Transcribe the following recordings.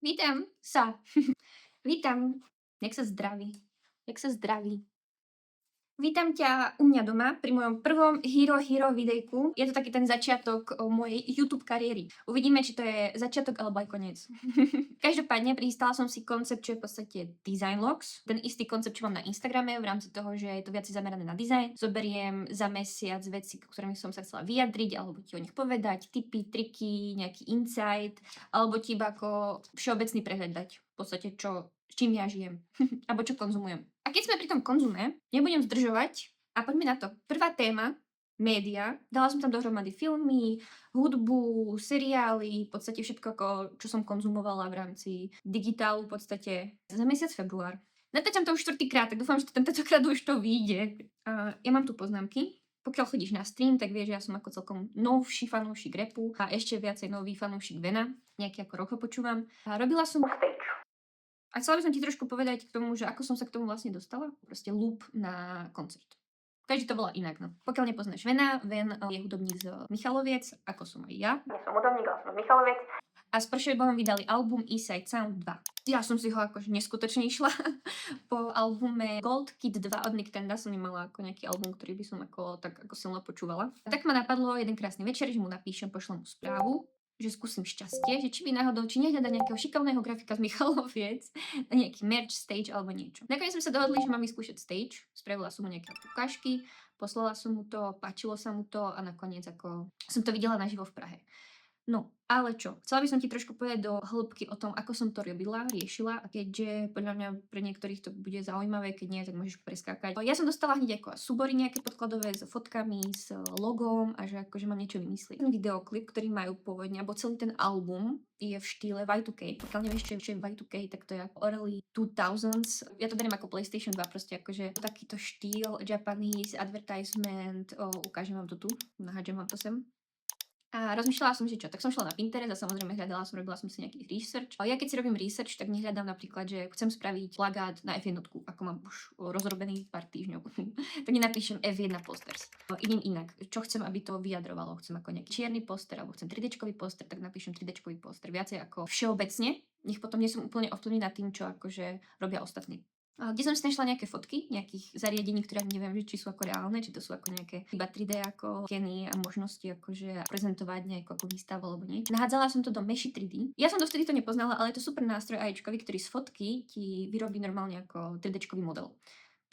Vítam sa. Vítam. Jak sa zdraví? Jak sa zdraví? Vítam ťa u mňa doma pri mojom prvom Hero videjku. Je to taký ten začiatok mojej YouTube kariéry. Uvidíme, či to je začiatok alebo aj koniec. Každopádne prihystala som si koncept, čo je v podstate Design Logs. Ten istý koncept, čo mám na Instagrame, v rámci toho, že je to viac zamerané na design. Zoberiem za mesiac veci, ktorými som sa chcela vyjadriť, alebo ti o nich povedať, tipy, triky, nejaký insight, alebo ti iba ako všeobecný prehľad dať. V podstate, s čím ja žijem. Alebo čo konzumujem. A keď sme pri tom konzume, nebudem zdržovať a poďme na to. Prvá téma, média. Dala som tam dohromady filmy, hudbu, seriály, v podstate všetko, čo som konzumovala v rámci digitálu v podstate za mesiac február. Natáčam to už štvrtýkrát, tak dúfam, že tentokrát už to vyjde. Ja mám tu poznámky. Pokiaľ chodíš na stream, tak vieš, že ja som ako celkom novší fanúšik rapu a ešte viacej nový fanúšik Vena. Nejaký ako rok ho počúvam. A robila som stage. A chcela by som ti trošku povedať k tomu, že ako som sa k tomu vlastne dostala. Proste loop na koncert. Každý to volá inak, no. Pokiaľ nepoznáš Vena, Ven je hudobník z Michaloviec, ako som aj ja. Ja som hudobník, ale som z Michaloviec. A s Pršebom vydali album Eastside Sound 2. Ja som si ho akože neskutočne išla. Po albume Gold Kid 2 od Nick Tenda som nemala ako nejaký album, ktorý by som tak ako silno počúvala. Tak ma napadlo jeden krásny večer, že mu napíšem, pošlem mu správu, že skúsim šťastie, že či by náhodou, či nehľada nejakého šikovného grafika z Michaloviec, nejaký merch stage alebo niečo. Nakoniec sme sa dohodli, že mám vyskúšať stage, spravila som mu nejaké ukážky, poslala som mu to, páčilo sa mu to a nakoniec ako som to videla naživo v Prahe. No, ale čo? Chcela by som ti trošku povedať do hĺbky o tom, ako som to robila, riešila a keďže podľa mňa pre niektorých to bude zaujímavé, keď nie, tak môžeš preskákať. Ja som dostala hneď ako súbory nejaké podkladové s fotkami, s logom a že akože mám niečo vymyslieť. Videoklip, ktorý majú pôvodne, alebo celý ten album je v štýle Y2K. Pokiaľ nevieš, čo je Y2K, tak to je ako early 2000s. Ja to beriem ako PlayStation 2, proste akože takýto štýl, Japanese, advertisement, ukážem vám to tu, nahádžem vám to sem. A rozmýšľala som, že čo, tak som šla na Pinterest a samozrejme robila som si nejaký research. A ja keď si robím research, tak nehľadám napríklad, že chcem spraviť plagát na F1, ako mám už rozrobený pár týždňov. Tak nenapíšem F1 posters. Idem inak. Čo chcem, aby to vyjadrovalo? Chcem ako nejaký čierny poster, alebo chcem 3D-čkový poster, tak napíšem 3D-čkový poster. Viacej ako všeobecne. Nech potom nie som úplne ovplyvnená tým, čo akože robia ostatní. Kde som si našla nejaké fotky, nejakých zariadení, ktoré neviem, či sú ako reálne, či to sú ako nejaké iba 3D ako skeny a možnosti akože prezentovať nejakú ako výstavu alebo niečo. Nahádzala som to do Meshi 3D. Ja som dovtedy to nepoznala, ale je to super nástroj AIčkový, ktorý z fotky ti vyrobí normálne ako 3Dčkový model.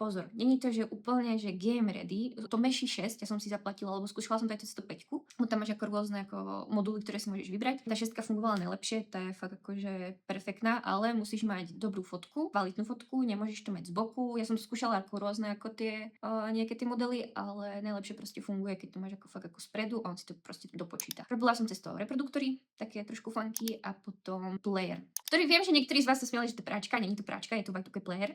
Pozor, není to, že úplne, že game ready. To Meshi 6, ja som si zaplatila, lebo skúšala som to aj 105. Tam máš ako rôzne ako moduly, ktoré si môžeš vybrať. Tá 6 fungovala najlepšie, tá je fakt akože perfektná, ale musíš mať dobrú fotku, kvalitnú fotku, nemôžeš to mať z boku. Ja som to skúšala ako rôzne ako tie nejaké tie modely, ale najlepšie proste funguje, keď to máš ako fakt ako spredu a on si to proste dopočíta. Robila som cez to reproduktory, také trošku funky a potom player, ktorý viem, že niektorí z vás sa smiali, že to je práčka, nie je to práčka, je to Y2K player.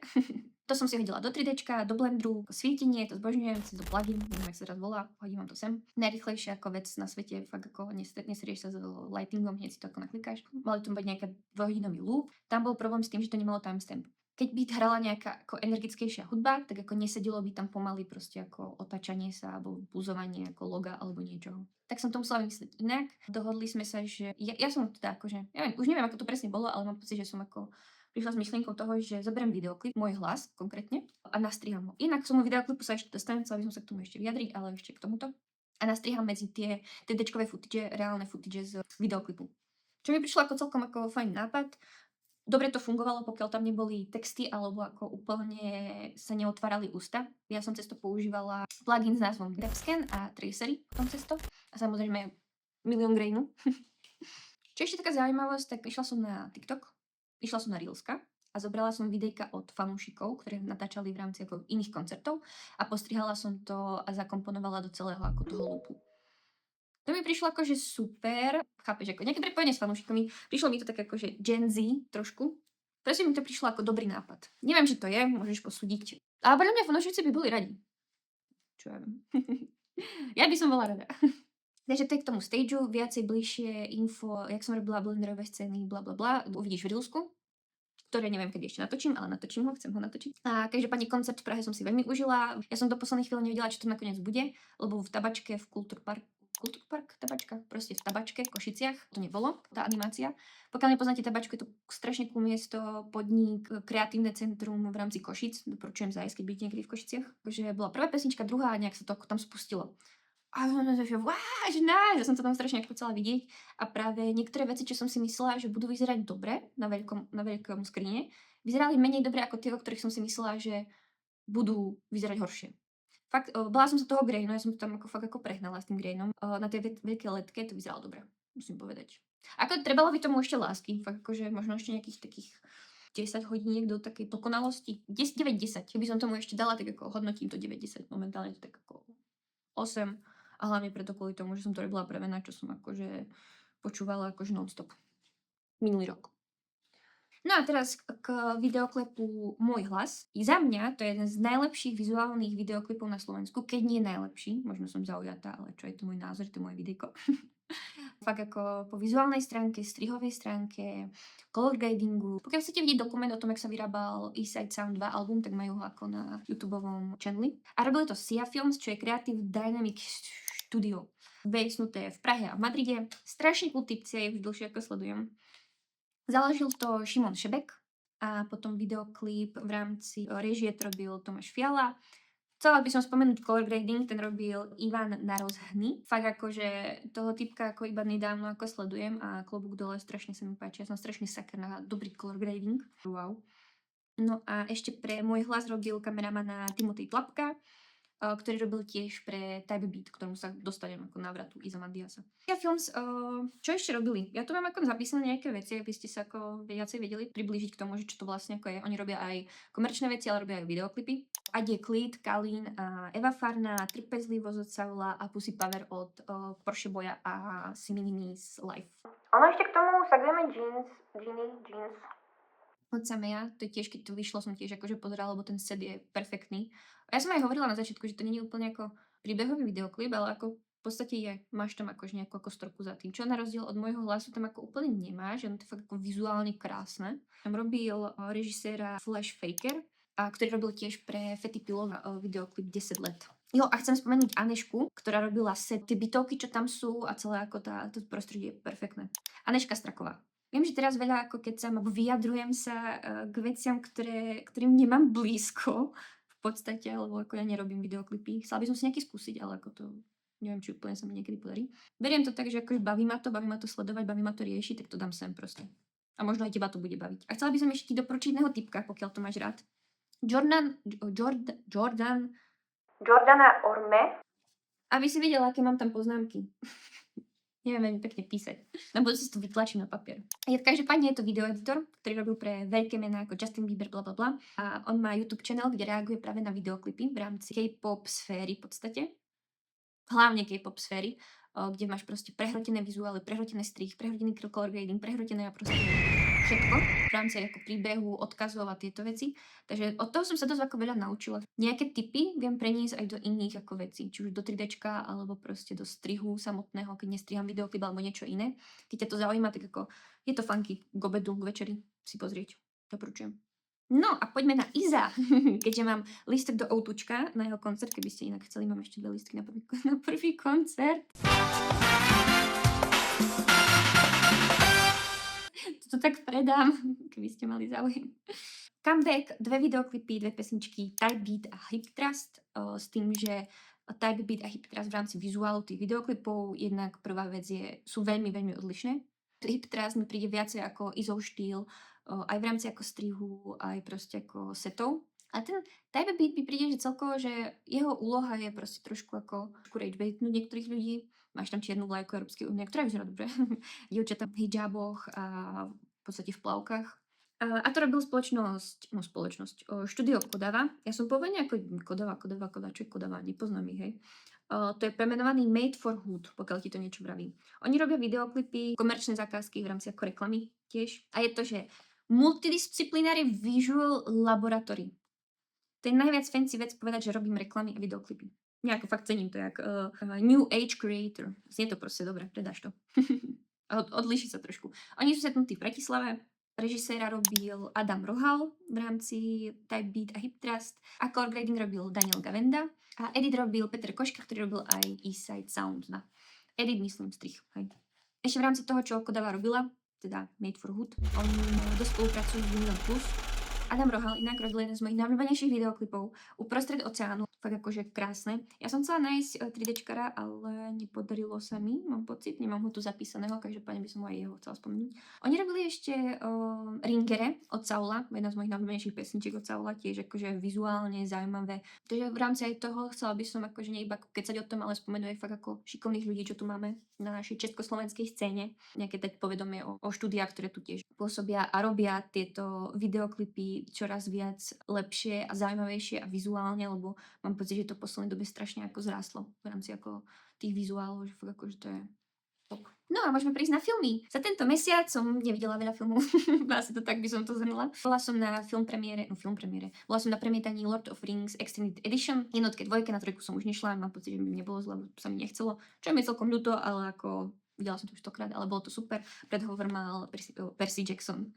To som si hodila do 3Dčka, do Blendru, svietenie, to zbožňujem, si to plugin, neviem, jak sa teraz volá, hodím vám to sem. Najrýchlejšia ako vec na svete, fakt ako neserieš sa s lightingom, hneď si to ako naklikáš. Mali tam mať nejaká 2-hodinový loop. Tam bol problém s tým, že to nemalo timestamp. Keď by hrala nejaká ako energickejšia hudba, tak ako nesedilo by tam pomaly proste ako otáčanie sa alebo buzovanie ako loga alebo niečoho. Tak som to musela vymyslieť inak. Dohodli sme sa, že ja som teda akože, už neviem, ako to presne bolo, ale mám pocit, že som ako prišla s myšlienkou toho, že zoberiem videoklip, môj hlas konkrétne, a nastriham ho. Inak k tomu videoklipu sa ešte dostanem, chcela by som sa k tomu ešte vyjadriť, ale ešte k tomuto. A nastriham medzi tie DD-čkové footage, reálne footage z videoklipu. Čo mi prišlo ako celkom ako fajn nápad. Dobre to fungovalo, pokiaľ tam neboli texty alebo ako úplne sa neotvárali ústa. Ja som cez to používala plugin s názvom Depscan a Tracery potom cez to. A samozrejme milión grainu. Čo ešte taká zaujímavosť, tak išla som na TikTok. Išla som na Reelska a zobrala som videjka od fanúšikov, ktoré natáčali v rámci ako iných koncertov a postrihala som to a zakomponovala do celého ako toho loopu. To mi prišlo akože super, chápeš, ako nejaké prepojenie s fanúšikmi. Prišlo mi to tak akože Gen Z trošku. Proste mi to prišlo ako dobrý nápad. Neviem, že to je, môžeš posúdiť. Ale podľa mňa fanúšici by boli radi. Čo ja viem. Ja by som bola rada. Takže to je k tomu stageu, viacej bližšie info, jak som robila blenderové scény, blablabla, uvidíš v Reelsku, ktoré neviem, kedy ešte natočím, ale natočím ho, chcem ho natočiť. A každopádne koncert v Prahe som si veľmi užila. Ja som do poslednej chvíle nevedela, čo to nakoniec bude, lebo v Tabačke, v Kultur Park tabačka, proste v Tabačke, v Košiciach, to nebolo, tá animácia. Pokiaľ nepoznáte Tabačku, je to strašne cool miesto, podnik, kreatívne centrum v rámci Košic, doporučujem zájsť, keď budete niekedy v Košiciach. Takže bola prvá pesnička, druhá a nejak sa to tam spustilo. A že že nice, ja som to tam strašne chcela vidieť a práve niektoré veci, čo som si myslela, že budú vyzerať dobre na veľkom skrine, vyzerali menej dobre ako tie, o ktorých som si myslela, že budú vyzerať horšie. Fakt, bola som sa toho Grainu, ja som to tam fakt prehnala s tým Grainom. Na tej veľkej letke to vyzeralo dobre, musím povedať. Ako trebalo by tomu ešte lásky, fakt akože možno ešte nejakých takých 10 hodiniek do takej dokonalosti. 9-10, keby som tomu ešte dala, tak ako hodnotím to 9-10, momentálne to tak ako 8. A hlavne preto kvôli tomu, že som to robila pre Vena, čo som akože počúvala akože non-stop. Minulý rok. No a teraz k videoklipu Môj hlas. I za mňa to je jeden z najlepších vizuálnych videoklipov na Slovensku, keď nie najlepší. Možno som zaujatá, ale čo je to môj názor, to je moje videjko. Fakt ako po vizuálnej stránke, strihovej stránke, color gradingu. Pokiaľ chcete vidieť dokument o tom, jak sa vyrábal Eastside Sound 2 album, tak majú ho ako na YouTubeovom channeli. A robili to Sia Films, čo je Creative Dynamic Studio. Basnuté v Prahe a v Madride. Strašne cool typci, ja už dlhšie ako sledujem. Založil to Šimon Šebek a potom videoklip v rámci režie to robil Tomáš Fiala. Chcela by som spomenúť color grading, ten robil Ivan Narozhny. Fakt akože toho typka ako iba nedávno ako sledujem a klobúk dole strašne sa mi páči. Ja som strašne sakr na dobrý color grading. Wow. No a ešte pre Môj hlas robil kameramana Timotej Tlapka, ktorý robil tiež pre Type Beat, ktorému sa dostanem ako návratu Izamandiasa. Ja Films, čo ešte robili? Ja tu mám ako zapísané nejaké veci, aby ste sa ako viacej vedeli priblížiť k tomu, že čo to vlastne ako je. Oni robia aj komerčné veci, ale robia aj videoklipy. Adie Klid, Kalín a Eva Farná, Trpezlivosť od Saula a Pussy Power od Porsche Boya a Siminimis Life. Ono ešte k tomu sagujeme jeans. Od Sameja, to je tiež, keď to vyšlo, som tiež akože pozerala, lebo ten set je perfektný. A ja som aj hovorila na začiatku, že to nie je úplne ako príbehový videoklip, ale ako v podstate je, máš tam akože nejakú ako storku za tým. Čo na rozdiel od Môjho hlasu tam ako úplne nemáš, ono to je fakt ako vizuálne krásne. Tam robil režiséra Flash Faker, ktorý robil tiež pre Fety Pilova videoklip 10 let. Jo, a chcem spomenúť Anešku, ktorá robila set, tie bytovky, čo tam sú a celé ako to prostredie je perfektné. Aneška Straková. Viem, že teraz veľa ako kecam, alebo vyjadrujem sa k veciam, ktorým nemám blízko v podstate, alebo ako ja nerobím videoklipy. Chcela by som si nejaký skúsiť, ale ako to neviem, či úplne sa mi niekedy podarí. Beriem to tak, že akože baví ma to sledovať, baví ma to riešiť, tak to dám sem proste. A možno aj teba to bude baviť. A chcela by som ešte ti doporučiť jedného typka, pokiaľ to máš rád. Jordana Orme. Aby si videla, aké mám tam poznámky. Neviem veľmi pekne písať. Na budúci si to vytlačím na papier. Každopádne je to videoeditor, ktorý robil pre veľké mená ako Justin Bieber, blablabla. A on má YouTube channel, kde reaguje práve na videoklipy v rámci K-pop sféry v podstate. Hlavne K-pop sféry, kde máš proste prehrotené vizuály, prehrotené strih, prehrotený color grading, prehrotené a proste všetko v rámci ako príbehu, odkazov a tieto veci. Takže od toho som sa dosť ako veľa naučila. Nejaké tipy viem preniesť aj do iných ako vecí, či už do 3Dčka, alebo proste do strihu samotného, keď nestriham videoklip alebo niečo iné. Keď ťa to zaujíma, tak ako je to funky k obedu, k večeri si pozrieť. Doporučujem. No a poďme na Iza, keďže mám lístok do Outučka na jeho koncert, keby ste inak chceli, mám ešte 2 lístky na prvý koncert. To tak predám, keby ste mali záujem. Comeback, 2 videoklipy, 2 pesničky, Type Beat a Hip Trust, s tým, že Type Beat a Hip Trust v rámci vizuálu tých videoklipov, jednak prvá vec sú veľmi, veľmi odlišné. Hip Trust mi príde viacej ako Izov štýl, aj v rámci ako strihu, aj proste ako setov. A ten Type Beat mi príde, že celkovo, že jeho úloha je proste trošku ako ragebaitnúť niektorých ľudí. Máš tam čiernu vlajku Európskej únie, ktorá vyzerá dobre. Dievčatá v hijaboch a v podstate v plavkách. A to robil štúdio Kodava. Ja som pôvodne ako Kodava, čo je Kodava, nepoznám ich, hej. To je premenovaný Made for Hood, pokiaľ ti to niečo vraví. Oni robia videoklipy, komerčné zákazky v rámci ako reklamy tiež. A je to, že Multidisciplinary Visual Laboratory. To je najviac fancy vec povedať, že robím reklamy a videoklipy. Nejako fakt cením to, jak New Age Creator. Znie to proste dobre, predáš to. Odlíši sa trošku. Oni sú setnutí v Bratislave. Režiséra robil Adam Rohal v rámci Type Beat a Hip Trust. A color grading robil Daniel Gavenda. A edit robil Peter Koška, ktorý robil aj Eastside Sound 2. Edit myslím, strich, hej. Ešte v rámci toho, čo Kodava robila, teda Made for Hood, oni dosť spolupracujú s Vimeo Plus. Adam Rohal inak robil jeden z mojich najobľúbenejších videoklipov uprostred oceánu, fakt akože krásne. Ja som chcela nájsť 3Dčkara, ale nepodarilo sa mi, mám pocit, nemám ho tu zapísaného, každopádne by som ho aj jeho chcela spomenúť. Oni robili ešte Ringere od Saula, jedna z mojich najobľúbenejších pesničiek od Saula, tiež akože vizuálne zaujímavé. Takže v rámci aj toho chcela by som akože nie iba kecať o tom, ale spomenúť aj fakt ako šikovných ľudí, čo tu máme na našej československej scéne. Nejaké dať povedomie o štúdiách, ktoré tu tiež pôsobia a robia tieto videoklipy čoraz viac lepšie a zaujímavejšie a vizuálne, lebo mám pocit, že to v poslednej dobe strašne ako zrástlo v rámci ako tých vizuálov, že fakt ako, že to je top. No a môžeme prísť na filmy. Za tento mesiac som nevidela veľa filmov, asi to tak by som to zhrnula. Bola som na bola som na premietaní Lord of Rings Extended Edition, jednotke, dvojke, na trojku som už nešla, mám pocit, že mi nebolo zle, lebo sa mi nechcelo, čo je mi celkom ľúto, ale ako videla som to už 100-krát, ale bolo to super. Predhovor mal Percy Jackson.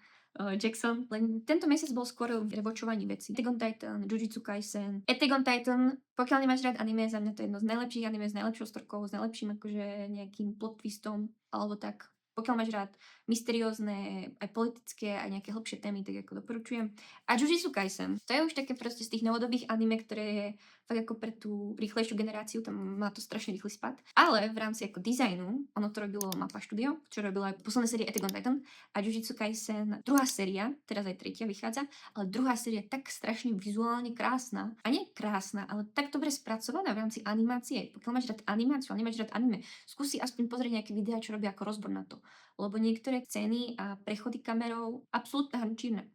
Len tento mesiac bol skôr v revočovaní veci. Attack on Titan, Jujutsu Kaisen. Attack on Titan, pokiaľ nemáš rád anime, za mňa to je jedno z najlepších anime, s najlepšou storkou, s najlepším akože nejakým plot twistom, alebo tak. Pokiaľ máš rád mysteriózne, aj politické, aj nejaké hlbšie témy, tak ako doporučujem. A Jujutsu Kaisen, to je už také proste z tých novodobých anime, ktoré je fakt ako pre tú rýchlejšiu generáciu, tam má to strašne rýchly spad. Ale v rámci ako dizajnu, ono to robilo Mappa Studio, čo robilo aj posledné série Attack on Titan a Jujutsu Kaisen, druhá séria, teraz aj tretia vychádza, ale druhá séria je tak strašne vizuálne krásna. A nie krásna, ale tak dobre spracovaná v rámci animácie. Pokiaľ máš rád animáciu, ale nemáš rád anime, skúsi aspoň pozrieť nejaké videá, čo robia ako rozbor na to. Lebo niektoré scény a prechody kamerou, absolútne hrnčírne.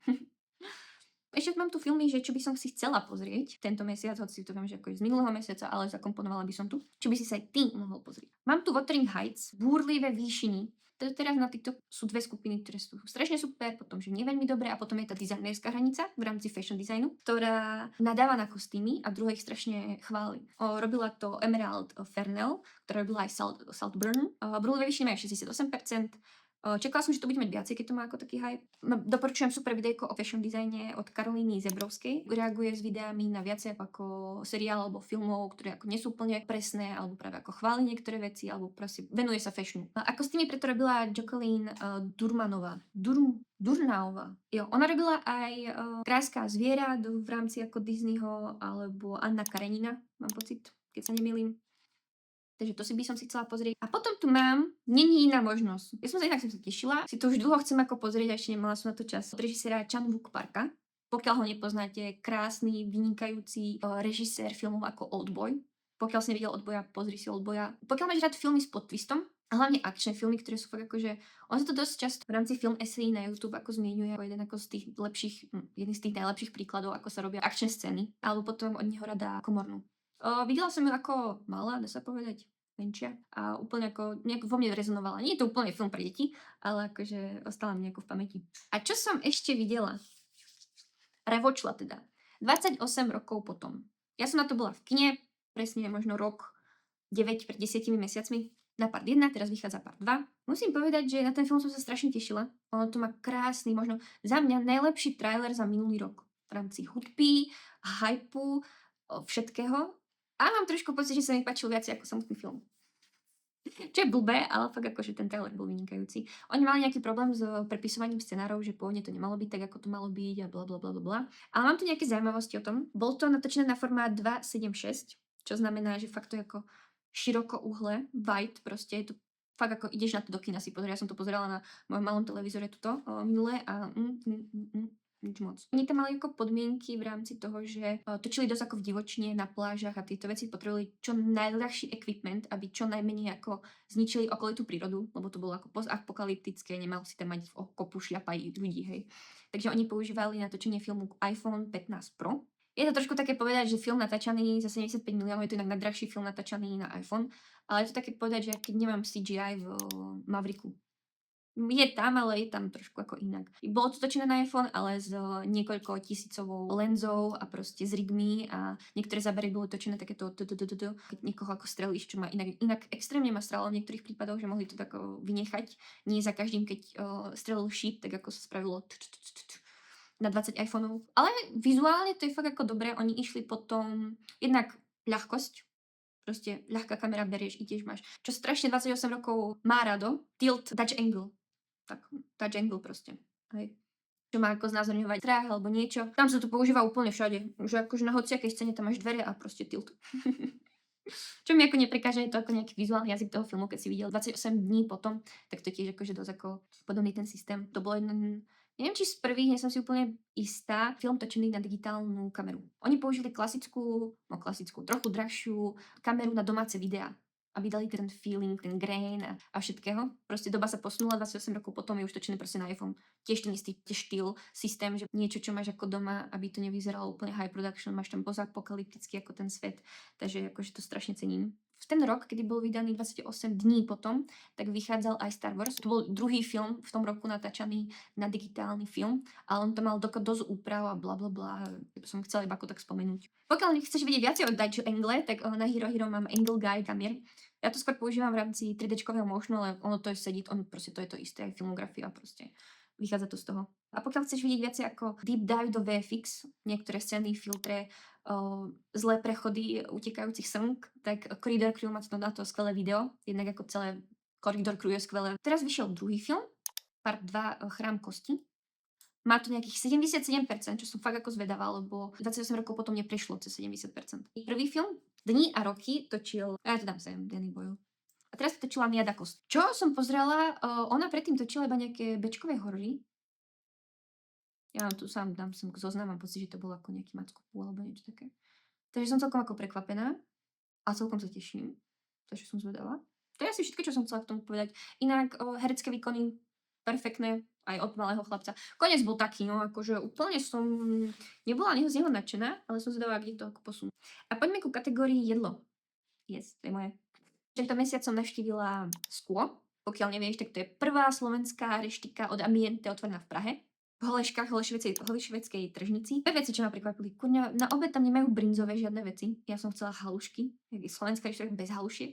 Ešte mám tu filmy, že čo by som si chcela pozrieť tento mesiac, hoci to viem, že ako je z minulého mesiaca, ale zakomponovala by som tu. Čo by si sa aj ty mohol pozrieť. Mám tu Wuthering Heights, Búrlivé výšiny. Teraz na TikTok sú dve skupiny, ktoré sú strašne super, potom že nie veľmi dobré a potom je tá dizajnerská hranica v rámci fashion designu, ktorá nadáva na kostýmy a druhá ich strašne chváli. Robila to Emerald Fernell, ktorá robila aj Saltburn. Búrlivé výšiny majú 68%. Čakala som, že to bude mať viacej, keď to má ako taký hype. Doporučujem super videjko o fashion dizajne od Karolíny Zebrovskej. Reaguje s videami na viacej ako seriál alebo filmov, ktoré ako nie sú úplne presné, alebo práve ako chváli niektoré veci, alebo proste venuje sa fashionu. Ako s tými preto robila Jacqueline Durnaová. Jo, ona robila aj Kráska zviera v rámci ako Disneyho, alebo Anna Karenina, mám pocit, keď sa nemýlim. Takže to si by som si chcela pozrieť. A potom tu mám Není iná možnosť. Ja som sa tešila. Si to už dlho chcem ako pozrieť a ešte nemala som na to čas. Od režiséra Chan-wook Parka. Pokiaľ ho nepoznáte, krásny, vynikajúci režisér filmov ako Oldboy. Pokiaľ si nevidel Oldboya, pozri si Oldboya. Pokiaľ máš rád filmy s podtwistom, a hlavne akčné filmy, ktoré sú fakt akože... On sa to dosť často v rámci film esejí na YouTube ako zmienuje ako jeden ako z tých lepších, jedný z tých najlepších príkladov, ako sa robia akčné scény. Alebo potom od neho rada Komornú. Videla som ju ako malá, dá sa povedať, menšia a úplne ako nejako vo mne rezonovala. Nie je to úplne film pre deti, ale akože ostala mi nejako v pamäti. A čo som ešte videla? Revočla teda. 28 rokov potom. Ja som na to bola v kine, presne možno rok, 9 pred 10 mesiacmi. Na part 1, teraz vychádza part 2. Musím povedať, že na ten film som sa strašne tešila. Ono to má krásny, možno za mňa najlepší trailer za minulý rok. V rámci hudby, hypu, všetkého. A mám trošku pocit, že sa mi páčil viac ako samotný film. Čo je blbé, ale fakt akože ten trailer bol vynikajúci. Oni mali nejaký problém s prepisovaním scenárov, že pôvodne to nemalo byť tak, ako to malo byť a blablabla. Ale mám tu nejaké zaujímavosti o tom. Bol to natočené na formát 2:7:6, čo znamená, že fakt to je ako široko uhle, wide, proste je to fakt ako ideš na to do kina si pozrieť. Ja som to pozerala na mojom malom televízore tuto minulé a nič moc. Oni tam mali ako podmienky v rámci toho, že točili dosť ako v divočine, na plážach a tieto veci potrebovali čo najľahší equipment, aby čo najmenej ako zničili okolitú prírodu, lebo to bolo ako postapokalyptické, nemal si tam mať v kopu šľapaj ľudí, hej. Takže oni používali na točenie filmu iPhone 15 Pro. Je to trošku také povedať, že film natáčaný za 75 miliónov, je to inak najdrahší film natáčaný na iPhone, ale je to také povedať, že keď nemám CGI v Mavericku. Je tam, ale je tam trošku ako inak. Bolo to točené na iPhone, ale s niekoľko tisícovou lenzou a proste s rigmi a niektoré zábery boli točené takéto keď niekoho ako strelíš, čo má inak extrémne ma stralo v niektorých prípadoch, že mohli to tak vynechať. Nie za každým, keď strelil šíp, tak ako sa spravilo na 20 iPhoneov. Ale vizuálne to je fakt ako dobré, oni išli potom jednak ľahkosť, Proste ľahká kamera berieš, ideš, máš. Čo strašne 28 rokov má rado, tilt Dutch angle. Tak, Dutch angle proste. Hej. Čo má ako znázorňovať strach alebo niečo. Tam sa to používa úplne všade. Že akože na hociakej scéne tam máš dvere a proste tilt. Čo mi ako neprekáže, je to ako nejaký vizuálny jazyk toho filmu, keď si videl 28 dní potom, tak to tiež akože dosť ako podobný ten systém. To bolo jeden, neviem či z prvých, nie som si úplne istá, film točený na digitálnu kameru. Oni použili klasickú, trochu drahšiu kameru na domáce videá, aby dali ten feeling, ten grain a všetkého. Proste doba sa posunula, 28 rokov potom je už točený proste na iPhone. Tiež ten istý štýl, systém, že niečo, čo máš ako doma, aby to nevyzeralo úplne high production, máš tam pozapokalyptický ako ten svet, takže akože to strašne cením. V ten rok, kedy bol vydaný 28 dní potom, tak vychádzal aj Star Wars. To bol druhý film v tom roku natáčaný na digitálny film, ale on to mal dosť úprav a bla bla bla. Som chcela iba ako tak spomenúť. Pokiaľ chceš vedieť viacej o Dutch angle, tak na Hero Hero mám Angle Guide kamier. Ja to skôr používam v rámci 3D-čkového motionu, ale ono to je sedieť, proste to je to isté, aj filmografia proste. Vychádza to z toho. A pokiaľ chceš vidieť viacej ako deep dive do VFX, niektoré scény, filtre, zlé prechody utekajúcich srnk, tak Corridor Crew má na to skvelé video, jednak ako celé Corridor Crew je skvelé. Teraz vyšiel druhý film, part 2 Chrám kosti. Má to nejakých 77%, čo som fakt ako zvedavá, lebo 28 rokov potom neprešlo cez 70%. Prvý film Dni a roky točil, ja to dám sem, Danny Boyle. A teraz to točila Mia Dacosta. Čo som pozrela, ona predtým točila iba nejaké bečkové horory. Ja tu sám dám sem zoznam, mám pocit, že to bolo ako nejaký Macko Pú alebo niečo také. Takže som celkom ako prekvapená a celkom sa teším. Takže som zvedavá. To je asi všetko, čo som chcela k tomu povedať. Inak herecké výkony perfektné, aj od malého chlapca. Koniec bol taký, no akože úplne som nebola z neho nadšená, ale som zvedavá, kde to ako posunú. A poďme ku kategórii jedlo. Yes, to je moje. Tento mesiac som navštívila Sklo. Pokiaľ nevieš, tak to je prvá slovenská reštika od Ambiente otvorená v Prahe. V Holeškách, Holešvedskej tržnici. Dve veci, čo ma prekvapili. Kurňa, na obed tam nemajú brinzové žiadne veci. Ja som chcela halušky. Slovenská reštika bez halušiek.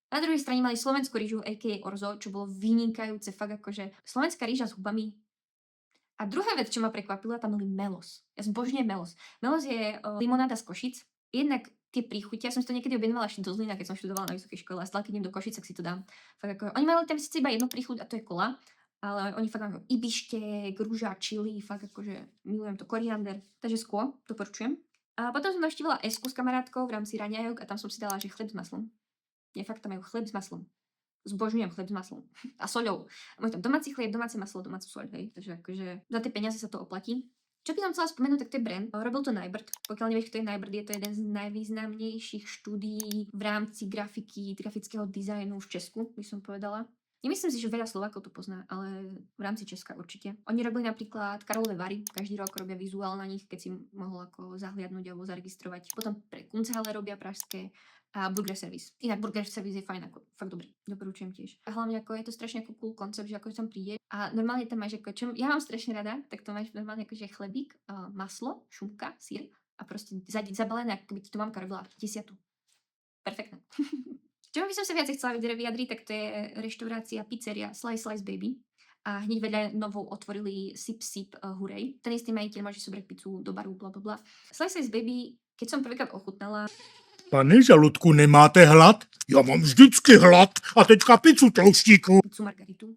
Na druhej strane mali slovenskú rýžu, a.k.a. orzo, čo bolo vynikajúce, fakt akože slovenská rýža s hubami. A druhá vec, čo ma prekvapila, tam mali melos. Ja zbožňujem melos. Melos je limonáda z Košic. Jednak tie príchute, ja som si to niekedy objednávala ešte do Zlína, keď som študovala na vysokej škole a stále keď idem do Košic, tak si to dám. Fakt ako, oni mali tam síce iba jednu príchuť a to je kola, ale oni fakt majú ibištek, rúža, čili, fakt akože milujem to, koriander. Takže skôr, doporučujem. A potom som navštívila Esku s kamarátkou v rámci raňajok a tam som si dala, že chleb s maslom. Nie, fakt tam majú chleb s maslom. Zbožňujem chleb s maslom. A soľou. Majú tam domáci chlieb, domáce maslo, domácu soľ, hej. Takže akože za tie peniaze sa to oplatí. Čo by som chcela spomenúť, tak to je brand. Robil to Nybird. Pokiaľ nevieš, kto je Nybird, je to jeden z najvýznamnejších štúdií v rámci grafiky, grafického dizajnu v Česku, by som povedala. Nemyslím si, že veľa Slovákov to pozná, ale v rámci Česka určite. Oni robili napríklad Karolové Vary, každý rok robia vizuál na nich, keď si mohol ako zahliadnúť alebo zaregistrovať. Potom pre Kunsthalle robia pražské a Burger Service. Inak Burger Service je fajn, ako fakt dobrý. Doporučujem tiež. A hlavne ako je to strašne ako cool koncept, že ako tam príde a normálne tam máš ako, čo ja mám strašne rada, tak to máš normálne akože chlebík, maslo, šunka, sír a proste zabalené, ako by ti to mamka robila desiatu. Perfektné. Čo by som sa viac chcela vyjadriť, tak to je reštaurácia pizzeria Slice Baby. A hneď vedľa novou otvorili Sip Sip Hurej. Ten istý majiteľ môže sobrať pizzu do baru, blablabla. Slice Baby, keď som prvýkrát ochutnala... Pane žaludku, nemáte hlad? Já mám vždycky hlad a teďka pizzu tlouštíku. Pizzu margaritu.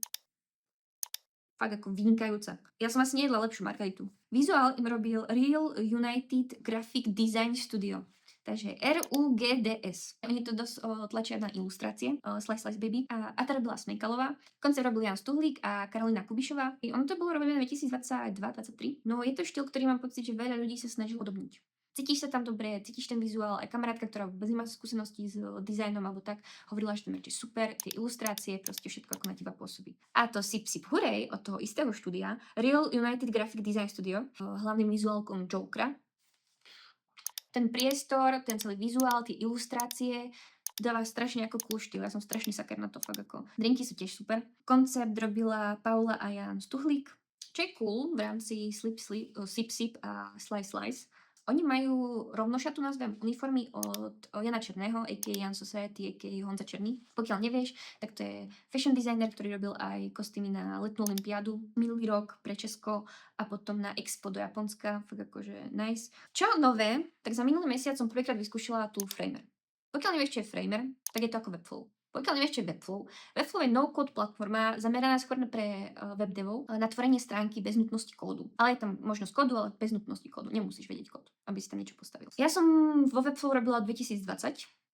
Fakt ako vynikajúca. Ja som asi nejedla lepšiu margaritu. Vizuál im robil Real United Graphic Design Studio. Takže RUGDS. Oni to dosť tlačia na ilustrácie. Slice Baby. A to robila Smejkalová. Koncept robil Jan Stuhlík a Karolina Kubišová. I ono to bolo robené 2022-2023. No je to štýl, ktorý mám pocit, že veľa ľudí sa snaží podobniť. Cítiš sa tam dobre, cítiš ten vizuál, aj kamarátka, ktorá vôbec nemá skúsenosti s dizajnom alebo tak, hovorila, že tam je super, tie ilustrácie, proste všetko ako na teba pôsobí. A to Sip Sip Hurej od toho istého štúdia, Real United Graphic Design Studio, hlavným vizuálkom Jokera. Ten priestor, ten celý vizuál, tie ilustrácie dáva strašne ako cool štýl. Ja som strašne saker na to, fakt ako. Drinky sú tiež super. Koncept robila Paula a Jan Stuhlík, čo je cool v rámci Sip Sip a Slice. Oni majú rovnošatú nazvem uniformy od Jana Černého, a.k.a. Jan Society, a.k.a. Honza Černý. Pokiaľ nevieš, tak to je fashion designer, ktorý robil aj kostýmy na letnú olympiádu minulý rok pre Česko a potom na Expo do Japonska. Fakt akože nice. Čo nové, tak za minulý mesiac som prvýkrát vyskúšala tú Framer. Pokiaľ nevieš, čo je Framer, tak je to ako Webflow. Pokiaľ nevieš, čo je Webflow, Webflow je no-code platforma zameraná skôr pre webdevov na tvorenie stránky bez nutnosti kódu. Ale je tam možnosť kódu, ale bez nutnosti kódu. Nemusíš vedieť kód, aby si tam niečo postavil. Ja som vo Webflow robila 2020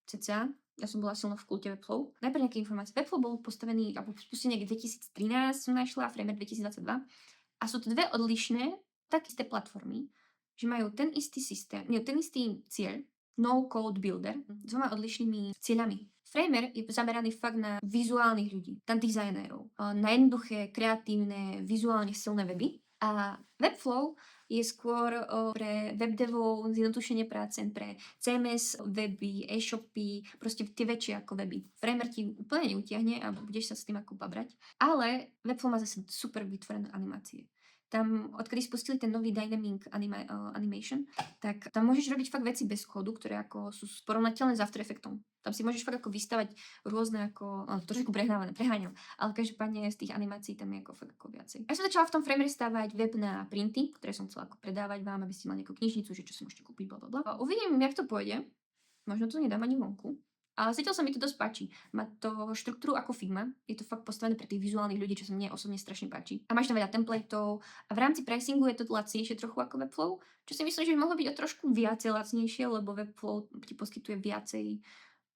cca. Ja som bola silno v kulte Webflow. Najprv nejaké informácie. Webflow bol postavený, alebo spustený niekde 2013 som našla, Framer 2022. A sú to dve odlišné, tak isté platformy, že majú ten istý systém, ten istý cieľ, no code builder, s dvoma odlišnými cieľami. Framer je zameraný fakt na vizuálnych ľudí, na dizajnérov, na jednoduché, kreatívne, vizuálne silné weby. A Webflow je skôr pre webdevov, zjednodušenie práce, pre CMS weby, e-shopy, proste tie väčšie ako weby. Framer ti úplne neutiahne a budeš sa s tým ako babrať. Ale Webflow má zase super vytvorené animácie. Tam, odkedy spustili ten nový Dynamic Animation, tak tam môžeš robiť fakt veci bez kódu, ktoré ako sú porovnateľné s After Effectom. Tam si môžeš fakt ako vystavať rôzne ako, trošku preháňam, ale každopádne z tých animácií tam je ako fakt ako viacej. Ja som začala v tom Frameri stavať web na printy, ktoré som chcela ako predávať vám, aby ste mali nejakú knižnicu, že čo si môžete kúpiť, blablabla. Uvidím, jak to pôjde. Možno to nedám ani vonku. Ale zatiaľ sa mi to dosť páči. Má to štruktúru ako Figma. Je to fakt postavené pre tých vizuálnych ľudí, čo sa mne osobne strašne páči. A máš tam veľa templateov. A v rámci pricingu je to lacnejšie trochu ako Webflow, čo si myslím, že by mohlo byť o trošku viacej lacnejšie, lebo Webflow ti poskytuje viacej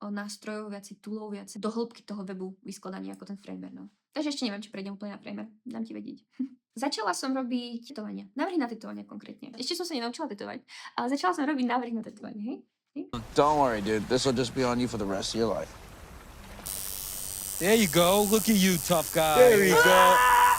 nástrojov, viacej toolov, viacej do hĺbky toho webu vyskladania ako ten Framer. No. Takže ešte neviem, či prejdem úplne na Framer. Dám ti vedieť. Začala som robiť tetovania. Návrhy na tetovania konkrétne. Ešte som sa nenaučila tetovať, ale začala som robiť návrhy na tetovanie, hej? Don't worry, dude. This will just be on you for the rest of your life. There you go. Look at you, tough guy. There you go.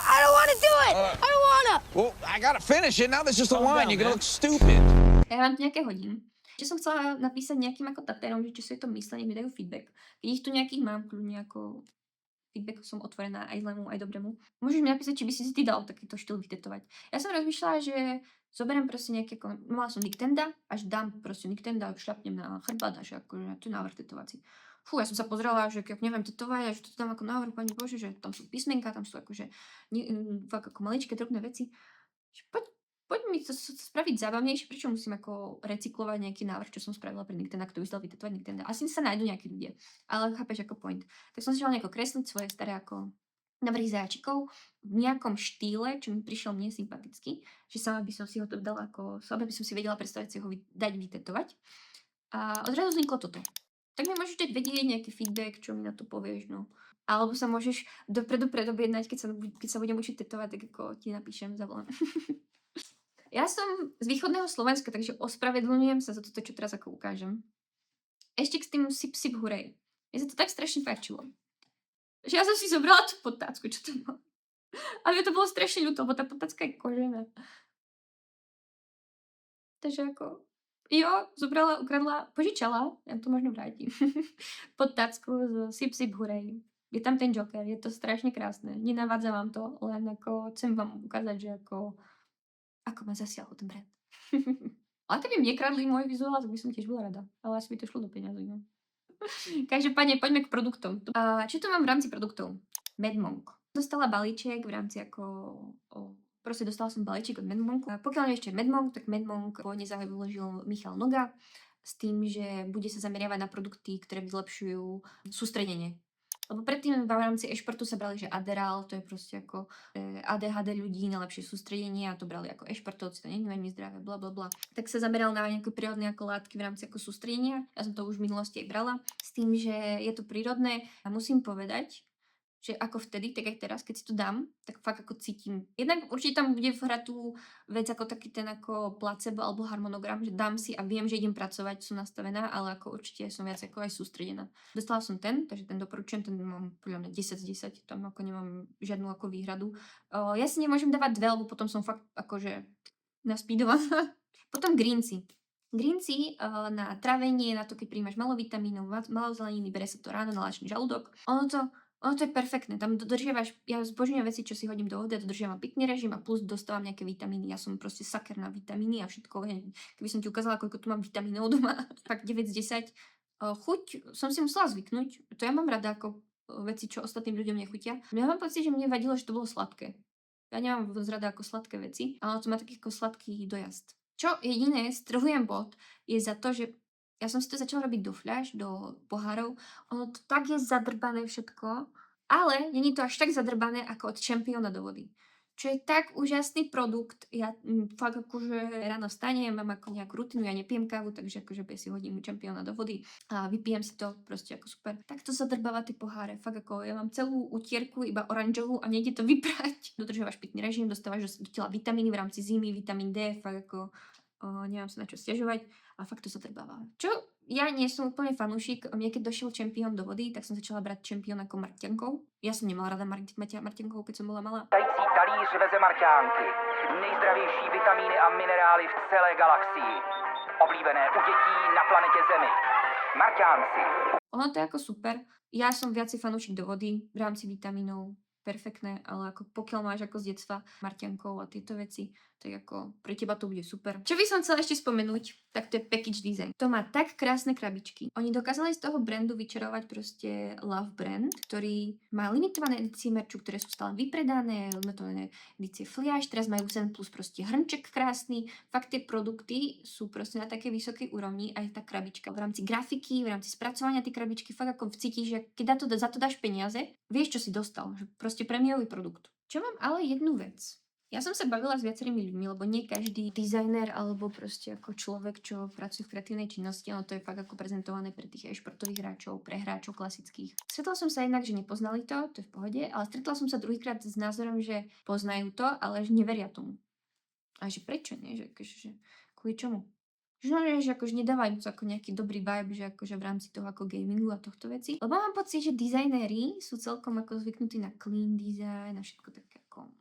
I don't want to do it. I don't want to. Well, I gotta finish it. Now there's just a Calm line. down, You're gonna man. look stupid. Ja mám tu nejaké hodiny. Že som chcela napísať nejakým ako tatérom, že čo si to myslenie, mi dajú feedback. Keď ich tu nejakých mám, kľudne ako feedback som otvorená aj zlému, aj dobrému. Môžeš mi napísať, či by si ty dal takýto štýl vytetovať. Ja som rozmýšľala, že zoberiem proste nejaké, mala som Nictenda, až dám proste Nictenda, šľapnem na chrbát, až akože to je návrh tetovací. Fú, ja som sa pozrela, že keď neviem tetovať, a že to tam ako návrh, pani Bože, že tam sú písmenka, tam sú akože fakt ako maličké, drobné veci. Že poď mi to spraviť zábavnejšie, prečo musím ako recyklovať nejaký návrh, čo som spravila pre Nictenda, kto by si dal vytetovať Nictenda. Asi sa nájdú nejakí ľudia, ale chápeš ako point. Tak som začala nejako kresliť svoje staré ako návrhy zajačikov v nejakom štýle, čo mi prišiel mne sympaticky, že sama by som si ho to dala ako, sama by som si vedela predstaviť si ho dať vytetovať. A odrazu vzniklo toto. Tak mi môžeš dať vedieť nejaký feedback, čo mi na to povieš, no. Alebo sa môžeš dopredu predobjednať, keď sa budem učiť tetovať, tak ako ti napíšem, zavolám. Ja som z východného Slovenska, takže ospravedlňujem sa za toto, čo teraz ako ukážem. Ešte k tým sip hurej. Mne sa to tak strašne páčilo. Že ja som si zobrala tú potácku, čo to bolo. A mne to bolo strašne ľúto, lebo tá potácka je kožená. Takže ako, ukradla, požičala, ja to možno vrátim, potácku z sip hurej. Je tam ten Joker, je to strašne krásne. Nenavádza vám to, len ako chcem vám ukázať, že ako ma zasiahol ten brand. Ale keby mne kradli môj vizuál, tak by som tiež bola rada. Ale asi by to šlo do peňazí, no. Každopádne poďme k produktom. A čo tu mám v rámci produktov? Medmonk. Dostala balíček v rámci proste dostala som balíček od Medmonku. A pokiaľ nevieš, čo je Medmonk, tak Medmonk pôvodne založil Michal Noga s tým, že bude sa zameriavať na produkty, ktoré vylepšujú sústredenie. Lebo predtým v rámci e-športu sa brali, že Adderall, to je proste ako ADHD ľudí na lepšie sústredenie a to brali ako e-športovci, to nie je veľmi zdravé, blablabla. Tak sa zameral na nejaké prírodné ako látky v rámci ako sústredenia. Ja som to už v minulosti aj brala. S tým, že je to prírodné a musím povedať, že ako vtedy, tak aj teraz, keď si to dám, tak fakt ako cítim. Jednak určite tam bude hrať tú vec ako taký ten ako placebo alebo harmonogram, že dám si a viem, že idem pracovať, som nastavená, ale ako určite som viac ako aj sústredená. Dostala som takže ten doporučujem, ten mám podľa mňa 10 z 10, tam ako nemám žiadnu ako výhradu. Ja si nemôžem dávať dve, lebo potom som fakt akože naspídovaná. Potom Greency. Greency na trávenie, na to, keď príjmaš malo vitamínov, malo zeleniny, bere sa to ráno na lačný žalúdok. Ono to je perfektné, tam dodržiavaš, ja zbožňujem veci, čo si hodím do vody, dodržiavam pekný režim a plus dostávam nejaké vitamíny. Ja som proste saker na vitamíny a všetko. Keby som ti ukázala, koľko tu mám vitamínov doma, tak 9 z 10. Chuť som si musela zvyknúť, to ja mám rada ako veci, čo ostatným ľuďom nechutia. Ja mám pocit, že mne vadilo, že to bolo sladké. Ja nemám vôbec rada ako sladké veci, ale to má taký ako sladký dojazd. Čo jediné, strhujem bod, je za to, že Ja som si to začala robiť do fľaš, do pohárov. Ono to tak je zadrbané všetko, ale není to až tak zadrbané ako od Čempiona do vody. Čo je tak úžasný produkt. Ja fakt akože ráno vstanem, mám ako nejakú rutinu, ja nepijem kávu, takže akože si hodím Čempiona do vody a vypijem si to proste ako super. Tak to zadrbáva tie poháre. Fakt ako ja mám celú utierku iba oranžovú a nejde to vyprať. Dodržiavaš pitný režim, dostávaš do tela vitamíny v rámci zimy, vitamín D, fakt ako nemám sa na čo sťažovať a fakt to zadrbáva. Čo ja nie som úplne fanúšik, mne keď došiel Čempión do vody, tak som začala brať Čempión ako Marťankov. Ja som nemala rada Marťankov, keď som bola malá. Tající talíř veze Marťánky. Nejzdravější vitamíny a minerály v celé galaxii. Oblíbené u dětí na planetě Zemi. Marťánci. Ono to je ako super. Ja som viacej fanúšik do vody v rámci vitamínov. Perfektné, ale ako pokiaľ máš ako z detstva Marťankov a tieto veci, tak ako pre teba to bude super. Čo by som chcela ešte spomenúť, tak to je package design. To má tak krásne krabičky. Oni dokázali z toho brandu vyčarovať proste Love brand, ktorý má limitované edície merču, ktoré sú stále vypredané, limitované edície fliaž, teraz majú Zen Plus proste hrnček krásny. Fakt tie produkty sú proste na takej vysokej úrovni, aj tá krabička. V rámci grafiky, v rámci spracovania tej krabičky, fakt ako cítiš, že keď za to dáš peniaze, vieš, čo si dostal. Že proste prémiový produkt. Čo mám ale jednu vec. Ja som sa bavila s viacerými ľuďmi, lebo nie každý dizajner alebo proste ako človek, čo pracuje v kreatívnej činnosti, ono to je fakt ako prezentované pre tých e-športových hráčov, pre hráčov klasických. Stretla som sa jednak, že nepoznali to je v pohode, ale stretla som sa druhýkrát s názorom, že poznajú to, ale že neveria tomu. A že prečo nie? Že kvôli čomu? Že akože nedávajú to ako nejaký dobrý vibe, že akože v rámci toho ako gamingu a tohto veci. Lebo mám pocit, že dizajnéri sú celkom ako zvyknutí na clean design a všetko také ako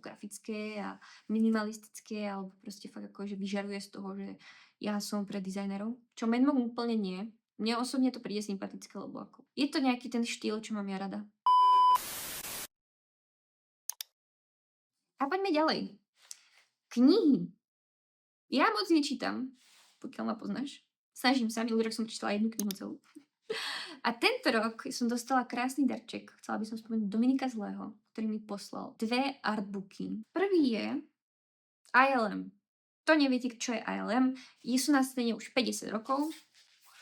grafické a minimalistické, alebo proste fakt ako, že vyžaruje z toho, že ja som pre dizajnerov. Čo Menmog úplne nie. Mne osobne to príde sympatické, lebo ako je to nejaký ten štýl, čo mám ja rada. A poďme ďalej. Knihy. Ja moc nečítam, pokiaľ ma poznáš. Snažím sa, minulý rok som prečítala jednu knihu celú. A tento rok som dostala krásny darček. Chcela by som spomenúť Dominika Zlého, ktorý mi poslal 2 artbooky. Prvý je ILM. To neviete, čo je ILM. Sú na scéne už 50 rokov.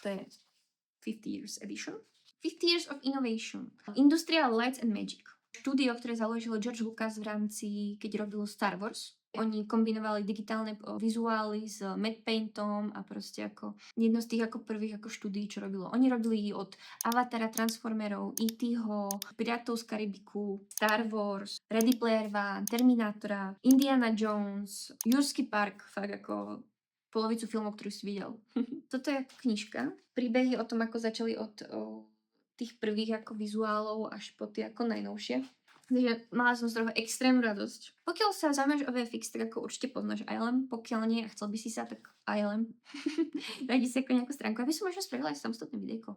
To je 50 Years Edition. 50 Years of Innovation. Industrial Lights and Magic. Štúdio, ktoré založil George Lucas v rámci, keď robil Star Wars. Oni kombinovali digitálne vizuály s matte paintom a proste ako jedno z tých ako prvých ako štúdií, čo robilo. Oni robili od Avatara, Transformerov, E.T.ho, Pirátov z Karibiku, Star Wars, Ready Player One, Terminátora, Indiana Jones, Jurassic Park, fakt ako polovicu filmov, ktorú si videl. Toto je ako knižka. Príbehy o tom, ako začali od tých prvých ako vizuálov až po tie ako najnovšie. Takže mala som z toho extrémnu radosť. Pokiaľ sa zaujímaš o VFX, tak ako určite poznáš ILM. Pokiaľ nie a chcel by si sa, tak ILM. Nájdi si ako nejakú stránku. Aby som možno spravila aj samostatné videjko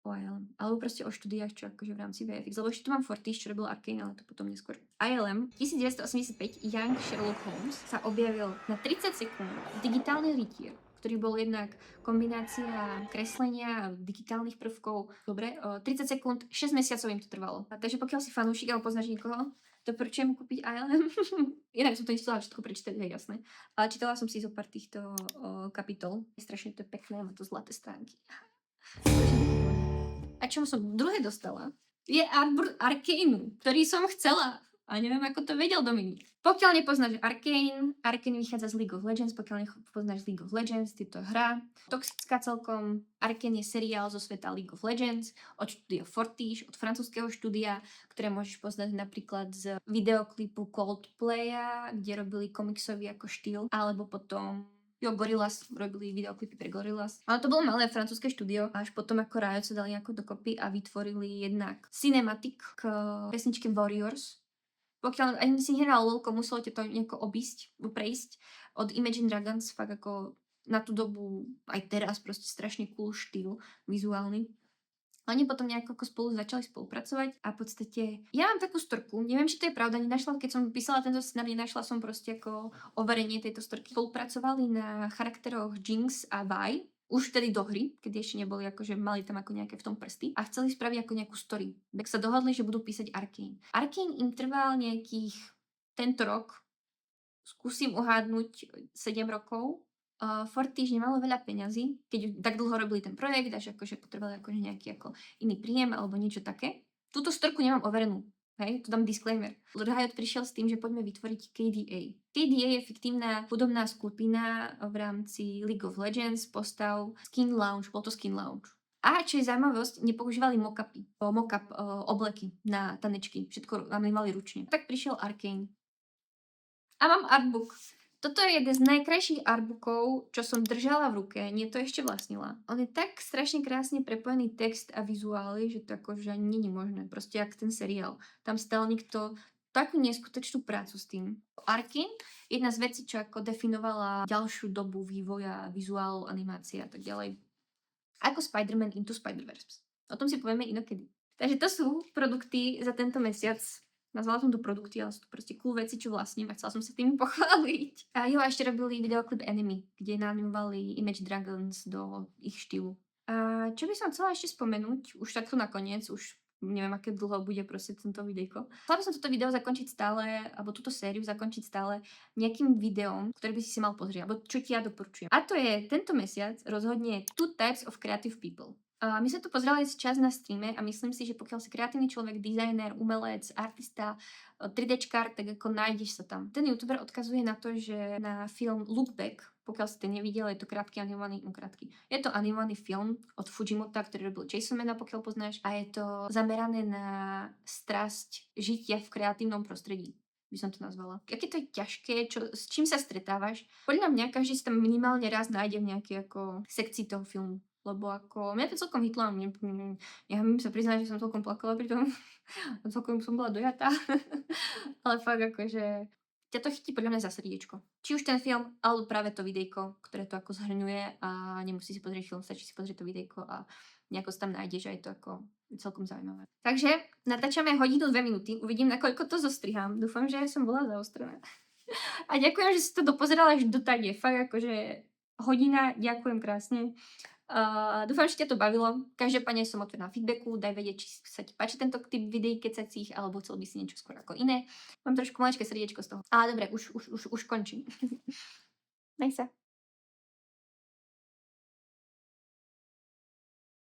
o ILM. Alebo proste o štúdiách, čo akože v rámci VFX. Lebo ešte tu mám Fortiche, čo robil Arkane, ale to potom neskôr. ILM 1985 Young Sherlock Holmes sa objavil na 30 sekúnd digitálny rytier, ktorý bol jednak kombinácia kreslenia a digitálnych prvkov. Dobre, 30 sekúnd, 6 mesiacov im to trvalo. Takže pokiaľ si fanúšik alebo poznáš niekoho, doporučujem kúpiť ILM. Inak som to nechcela všetko prečítať, je jasné. Ale čítala som si zo pár týchto kapitol. Strašne to je pekné, má to zlaté stránky. A čo som druhé dostala, je Artboard Arcaneu, ktorý som chcela. A neviem, ako to vedel Dominik. Pokiaľ nepoznáš Arkane vychádza z League of Legends, pokiaľ nepoznáš League of Legends, je to hra. Toxická celkom. Arkane je seriál zo sveta League of Legends, od štúdia Fortiche, od francúzskeho štúdia, ktoré môžeš poznať napríklad z videoklipu Coldplaya, kde robili komiksový ako štýl, alebo potom Gorillaz robili videoklipy pre Gorillaz. Ale to bolo malé francúzske štúdio, až potom ako Riot sa dali nejako dokopy a vytvorili jednak cinematic k pesničke Warriors. Pokiaľ ani si nehral LoLko, muselo ťa to nejako prejsť od Imagine Dragons, fakt ako na tú dobu, aj teraz proste strašne cool štýl vizuálny. Oni potom nejako ako spolu začali spolupracovať a v podstate, ja mám takú storku, neviem, či to je pravda, keď som písala tento scenár, nenašla som proste ako overenie tejto storky. Spolupracovali na charakteroch Jinx a Vi, už vtedy do hry, keď ešte neboli akože mali tam ako nejaké v tom prsty a chceli spraviť ako nejakú story. Tak sa dohodli, že budú písať Arkane. Arkane im trval nejakých tento rok, skúsim uhádnuť 7 rokov, Ford tiež nemalo veľa peňazí, keď tak dlho robili ten projekt, až akože potrebovali akože nejaký ako iný príjem alebo niečo také. Túto storku nemám overenú. Hej, tu dám disclaimer. Riot prišiel s tým, že poďme vytvoriť KDA. KDA je fiktívna hudobná skupina v rámci League of Legends, postav Skin Lounge, bol to Skin Lounge. A čo je zaujímavosť, nepoužívali mock obleky na tanečky, všetko mali ručne. Tak prišiel Arcane. A mám artbook. Toto je jeden z najkrajších artbookov, čo som držala v ruke, nie to ešte vlastnila. On je tak strašne krásne prepojený text a vizuály, že to akože ani nie je možné. Proste jak ten seriál. Tam stal niekto takú neskutočnú prácu s tým. Arcane, jedna z vecí, čo ako definovala ďalšiu dobu vývoja, vizuálu, animácie a tak ďalej. Ako Spider-Man Into Spider-Verse. O tom si povieme inokedy. Takže to sú produkty za tento mesiac. Nazvala som to produkty, ale sú to proste cool veci, čo vlastním a chcela som sa tým pochváliť. A jo, a ešte robili videoklip Enemy, kde naanimovali Image Dragons do ich štýlu. A čo by som chcela ešte spomenúť, už takto nakoniec, už neviem, aké dlho bude proste tento videjko. Chcela by som toto video zakončiť stále, alebo túto sériu zakončiť stále nejakým videom, ktoré by si mal pozrieť, alebo čo ti ja doporučujem. A to je tento mesiac rozhodne Two Types of Creative People. My sme tu pozerali čas na streame a myslím si, že pokiaľ si kreatívny človek, dizajner, umelec, artista, 3Dčkár, tak ako nájdeš sa tam. Ten youtuber odkazuje na to, že na film Look Back, pokiaľ si to nevidel, je to Je to animovaný film od Fujimota, ktorý robil Jasonmana, pokiaľ poznáš, a je to zamerané na strasť žitia v kreatívnom prostredí, by som to nazvala. Aké to je ťažké, s čím sa stretávaš? Podľa mňa každý si tam minimálne raz nájde v nejakej ako sekcii toho filmu. Lebo ako, mňa to celkom hitlo, ja mi sa priznať, že som celkom plakala pri tom, celkom som bola dojatá, ale fakt akože ťa to chytí podľa mňa za srdiečko. Či už ten film, alebo práve to videjko, ktoré to ako zhrňuje a nemusí si pozrieť film, stačí si pozrieť to videjko a nejako sa tam nájdeš a je to ako celkom zaujímavé. Takže natáčame hodinu 2 minúty, uvidím, nakoľko to zostrihám. Dúfam, že som bola zaostrená. A ďakujem, že si to dopozerala až do tady. Fakt akože hodina, ďakujem krásne. Dúfam, že ťa to bavilo. Každopádne som otvorená feedbacku, daj vedieť, či sa ti páči tento typ videí kecacích, alebo chcel by si niečo skôr ako iné. Mám trošku maličké srdiečko z toho. Dobre, už končím. Daj sa.